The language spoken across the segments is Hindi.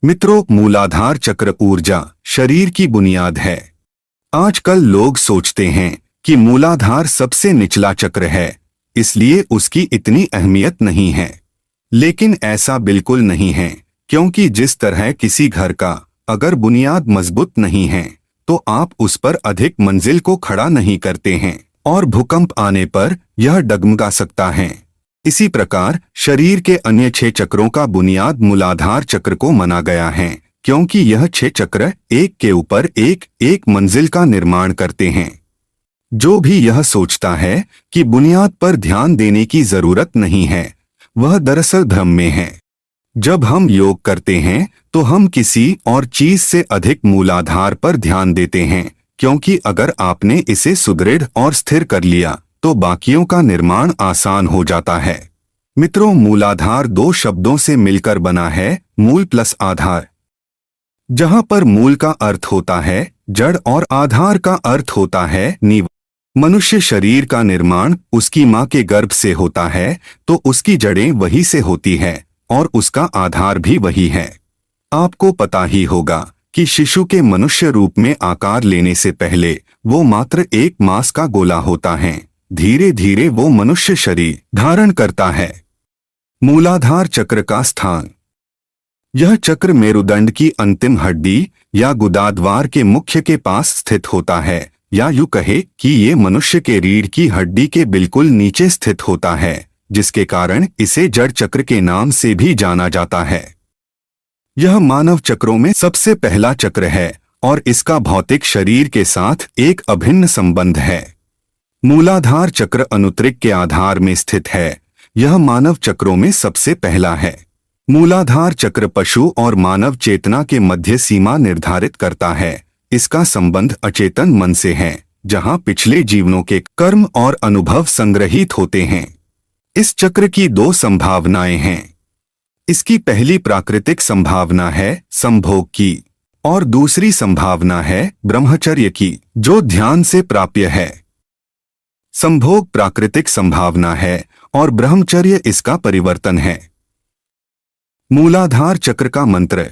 मित्रों, मूलाधार चक्र ऊर्जा शरीर की बुनियाद है। आजकल लोग सोचते हैं कि मूलाधार सबसे निचला चक्र है, इसलिए उसकी इतनी अहमियत नहीं है। लेकिन ऐसा बिल्कुल नहीं है, क्योंकि जिस तरह किसी घर का अगर बुनियाद मजबूत नहीं है तो आप उस पर अधिक मंजिल को खड़ा नहीं करते हैं और भूकंप आने पर यह डगमगा सकता है। इसी प्रकार शरीर के अन्य 6 चक्रों का बुनियाद मूलाधार चक्र को माना गया है, क्योंकि यह 6 चक्र एक के ऊपर एक मंजिल का निर्माण करते हैं। जो भी यह सोचता है कि बुनियाद पर ध्यान देने की जरूरत नहीं है, वह दरअसल भ्रम में है। जब हम योग करते हैं तो हम किसी और चीज से अधिक मूलाधार पर ध्यान देते हैं, क्योंकि अगर आपने इसे सुदृढ़ और स्थिर कर लिया तो बाकियों का निर्माण आसान हो जाता है। मित्रों, मूलाधार 2 शब्दों से मिलकर बना है, मूल प्लस आधार। जहां पर मूल का अर्थ होता है जड़ और आधार का अर्थ होता है नींव। मनुष्य शरीर का निर्माण उसकी मां के गर्भ से होता है, तो उसकी जड़ें वही से होती है और उसका आधार भी वही है। आपको पता ही होगा कि शिशु के मनुष्य रूप में आकार लेने से पहले वो मात्र एक मांस का गोला होता है। धीरे धीरे वो मनुष्य शरीर धारण करता है। मूलाधार चक्र का स्थान। यह चक्र मेरुदंड की अंतिम हड्डी या गुदाद्वार के मुख्य के पास स्थित होता है, या यूं कहे कि ये मनुष्य के रीढ़ की हड्डी के बिल्कुल नीचे स्थित होता है, जिसके कारण इसे जड़ चक्र के नाम से भी जाना जाता है। यह मानव चक्रों में सबसे पहला चक्र है और इसका भौतिक शरीर के साथ एक अभिन्न संबंध है। मूलाधार चक्र अनुत्रिक के आधार में स्थित है। यह मानव चक्रों में सबसे पहला है। मूलाधार चक्र पशु और मानव चेतना के मध्य सीमा निर्धारित करता है। इसका संबंध अचेतन मन से है, जहां पिछले जीवनों के कर्म और अनुभव संग्रहित होते हैं। इस चक्र की 2 संभावनाएं हैं। इसकी पहली प्राकृतिक संभावना है संभोग की और दूसरी संभावना है ब्रह्मचर्य की, जो ध्यान से प्राप्य है। संभोग प्राकृतिक संभावना है और ब्रह्मचर्य इसका परिवर्तन है। मूलाधार चक्र का मंत्र।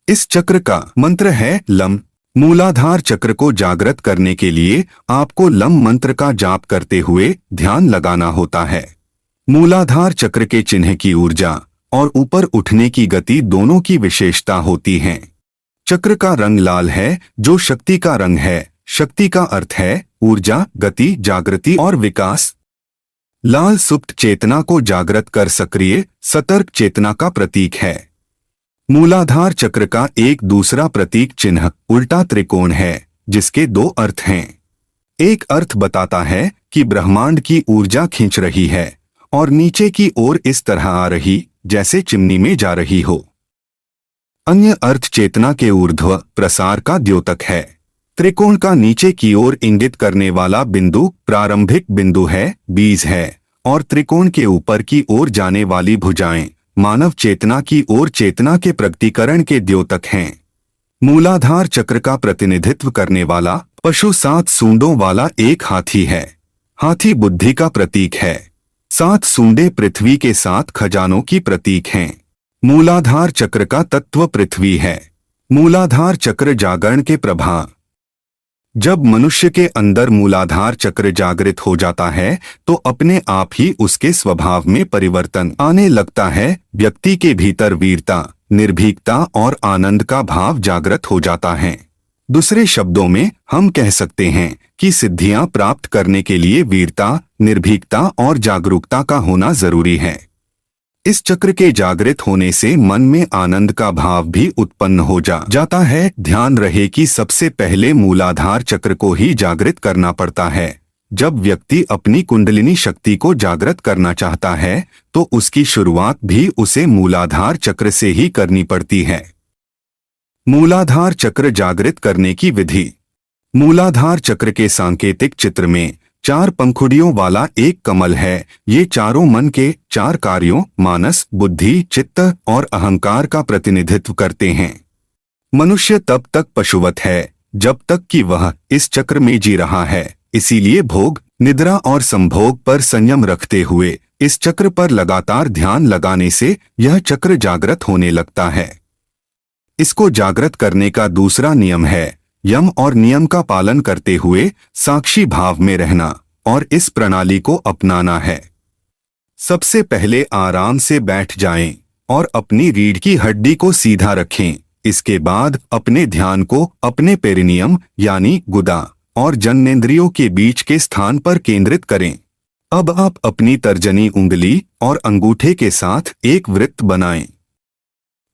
इस चक्र का मंत्र है लम। मूलाधार चक्र को जागृत करने के लिए आपको लम मंत्र का जाप करते हुए ध्यान लगाना होता है। मूलाधार चक्र के चिन्ह की ऊर्जा और ऊपर उठने की गति दोनों की विशेषता होती है। चक्र का रंग लाल है, जो शक्ति का रंग है। शक्ति का अर्थ है ऊर्जा, गति, जागृति और विकास। लाल सुप्त चेतना को जागृत कर सक्रिय सतर्क चेतना का प्रतीक है। मूलाधार चक्र का एक दूसरा प्रतीक चिन्ह उल्टा त्रिकोण है, जिसके 2 अर्थ हैं। एक अर्थ बताता है कि ब्रह्मांड की ऊर्जा खींच रही है और नीचे की ओर इस तरह आ रही जैसे चिमनी में जा रही हो। अन्य अर्थ चेतना के ऊर्ध्व प्रसार का द्योतक है। त्रिकोण का नीचे की ओर इंगित करने वाला बिंदु प्रारंभिक बिंदु है, बीज है, और त्रिकोण के ऊपर की ओर जाने वाली भुजाएं मानव चेतना की ओर चेतना के प्रकटीकरण के द्योतक हैं। मूलाधार चक्र का प्रतिनिधित्व करने वाला पशु 7 सूंडों वाला एक हाथी है। हाथी बुद्धि का प्रतीक है। 7 सूंडे पृथ्वी के 7 खजानों की प्रतीक हैं। मूलाधार चक्र का तत्व पृथ्वी है। मूलाधार चक्र जागरण के प्रभाव। जब मनुष्य के अंदर मूलाधार चक्र जागृत हो जाता है तो अपने आप ही उसके स्वभाव में परिवर्तन आने लगता है। व्यक्ति के भीतर वीरता, निर्भीकता और आनंद का भाव जागृत हो जाता है। दूसरे शब्दों में हम कह सकते हैं कि सिद्धियां प्राप्त करने के लिए वीरता, निर्भीकता और जागरूकता का होना जरूरी है। इस चक्र के जागृत होने से मन में आनंद का भाव भी उत्पन्न हो जाता है। ध्यान रहे कि सबसे पहले मूलाधार चक्र को ही जागृत करना पड़ता है। जब व्यक्ति अपनी कुंडलिनी शक्ति को जागृत करना चाहता है तो उसकी शुरुआत भी उसे मूलाधार चक्र से ही करनी पड़ती है। मूलाधार चक्र जागृत करने की विधि। मूलाधार चक्र के सांकेतिक चित्र में 4 पंखुड़ियों वाला एक कमल है। ये चारों मन के 4 कार्यों मानस, बुद्धि, चित्त और अहंकार का प्रतिनिधित्व करते हैं। मनुष्य तब तक पशुवत है जब तक कि वह इस चक्र में जी रहा है। इसीलिए भोग, निद्रा और संभोग पर संयम रखते हुए इस चक्र पर लगातार ध्यान लगाने से यह चक्र जागृत होने लगता है। इसको जागृत करने का दूसरा नियम है यम और नियम का पालन करते हुए साक्षी भाव में रहना और इस प्रणाली को अपनाना है। सबसे पहले आराम से बैठ जाएं और अपनी रीढ़ की हड्डी को सीधा रखें। इसके बाद अपने ध्यान को अपने पेरिनियम यानी गुदा और जननेंद्रियों के बीच के स्थान पर केंद्रित करें। अब आप अपनी तर्जनी उंगली और अंगूठे के साथ एक वृत्त बनाएं।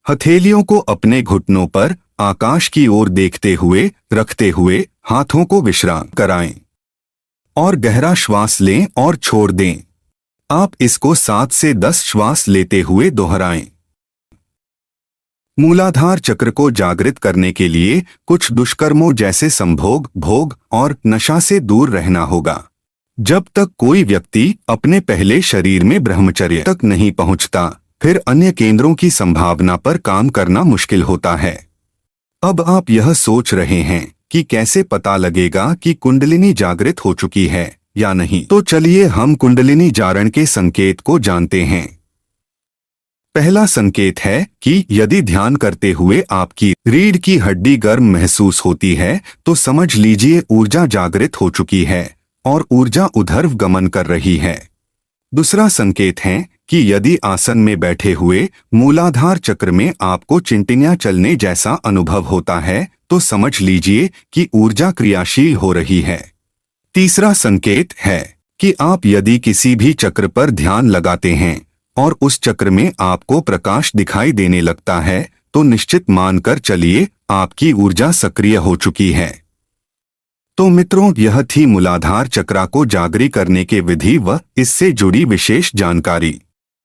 हथेलियों को अपने घुटनों पर आकाश की ओर देखते हुए रखते हुए हाथों को विश्राम कराएं और गहरा श्वास लें और छोड़ दें। आप इसको 7 से 10 श्वास लेते हुए दोहराएं। मूलाधार चक्र को जागृत करने के लिए कुछ दुष्कर्मों जैसे संभोग, भोग और नशा से दूर रहना होगा। जब तक कोई व्यक्ति अपने पहले शरीर में ब्रह्मचर्य तक नहीं पहुंचता, फिर अन्य केंद्रों की संभावना पर काम करना मुश्किल होता है। अब आप यह सोच रहे हैं कि कैसे पता लगेगा कि कुंडलिनी जागृत हो चुकी है या नहीं, तो चलिए हम कुंडलिनी जागरण के संकेत को जानते हैं। पहला संकेत है कि यदि ध्यान करते हुए आपकी रीढ़ की हड्डी गर्म महसूस होती है तो समझ लीजिए ऊर्जा जागृत हो चुकी है और ऊर्जा ऊर्ध्व गमन कर रही है। दूसरा संकेत है कि यदि आसन में बैठे हुए मूलाधार चक्र में आपको चिंटियां चलने जैसा अनुभव होता है तो समझ लीजिए कि ऊर्जा क्रियाशील हो रही है। तीसरा संकेत है कि आप यदि किसी भी चक्र पर ध्यान लगाते हैं और उस चक्र में आपको प्रकाश दिखाई देने लगता है तो निश्चित मानकर चलिए आपकी ऊर्जा सक्रिय हो चुकी है। तो मित्रों, यह थी मूलाधार चक्र को जागृत करने के विधि व इससे जुड़ी विशेष जानकारी।